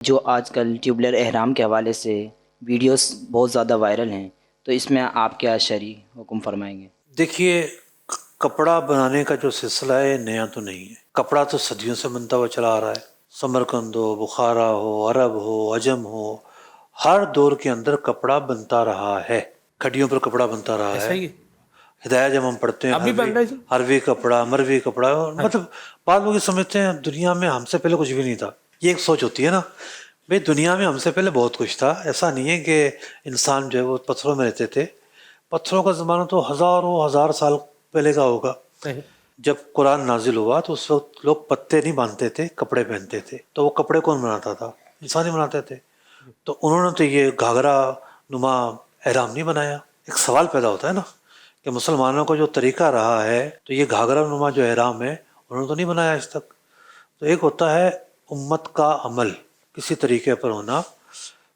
جو آج کل ٹیوبلر احرام کے حوالے سے ویڈیوز بہت زیادہ وائرل ہیں، تو اس میں آپ کیا شرعی حکم فرمائیں گے؟ دیکھیے، کپڑا بنانے کا جو سلسلہ ہے نیا تو نہیں ہے. کپڑا تو صدیوں سے بنتا ہوا چلا آ رہا ہے. سمرقند ہو، بخارا ہو، عرب ہو، عجم ہو، ہر دور کے اندر کپڑا بنتا رہا ہے. کھڈیوں پر کپڑا بنتا رہا ایسا ہے. ہی ہے. ہدایہ جب ہم پڑھتے ہیں اب بھی بن رہا ہے جی. ہروی کپڑا، مروی کپڑا، مطلب بعض لوگ یہ سمجھتے ہیں دنیا میں ہم سے پہلے کچھ بھی نہیں تھا. یہ ایک سوچ ہوتی ہے نا بھئی، دنیا میں ہم سے پہلے بہت کچھ تھا. ایسا نہیں ہے کہ انسان جو ہے وہ پتھروں میں رہتے تھے. پتھروں کا زمانہ تو ہزاروں ہزار سال پہلے کا ہوگا. صحیح. جب قرآن نازل ہوا تو اس وقت لوگ پتے نہیں باندھتے تھے، کپڑے پہنتے تھے. تو وہ کپڑے کون بناتا تھا؟ انسان ہی بناتے تھے. تو انہوں نے تو یہ گھاگھرا نما احرام نہیں بنایا. ایک سوال پیدا ہوتا ہے نا کہ مسلمانوں کا جو طریقہ رہا ہے تو یہ گھاگھرا نما جو احرام ہے انہوں نے تو نہیں بنایا آج تک. تو ایک ہوتا ہے امت کا عمل کسی طریقے پر ہونا.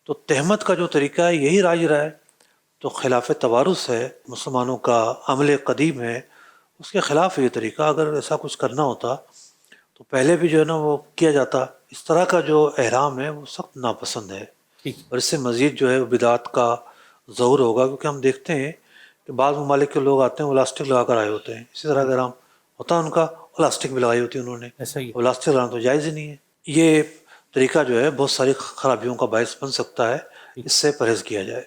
تو تہمت کا جو طریقہ ہے یہی راج رہا ہے. تو خلاف توارث ہے، مسلمانوں کا عمل قدیم ہے، اس کے خلاف یہ طریقہ. اگر ایسا کچھ کرنا ہوتا تو پہلے بھی جو ہے نا وہ کیا جاتا. اس طرح کا جو احرام ہے وہ سخت ناپسند ہے. ٹھیک. اور اس سے مزید جو ہے بدعات کا ظہور ہوگا، کیونکہ ہم دیکھتے ہیں کہ بعض ممالک کے لوگ آتے ہیں وہ لاسٹک لگا کر آئے ہوتے ہیں. اسی طرح احرام ہوتا ہے ان کا، وہ لاسٹک بھی لگائی ہوتی ہے انہوں نے. ایسا ہی ہے. وہ لاسٹک لگانا تو جائز ہی نہیں ہے. یہ طریقہ جو ہے بہت ساری خرابیوں کا باعث بن سکتا ہے. ٹھیک. اس سے پرہیز کیا جائے.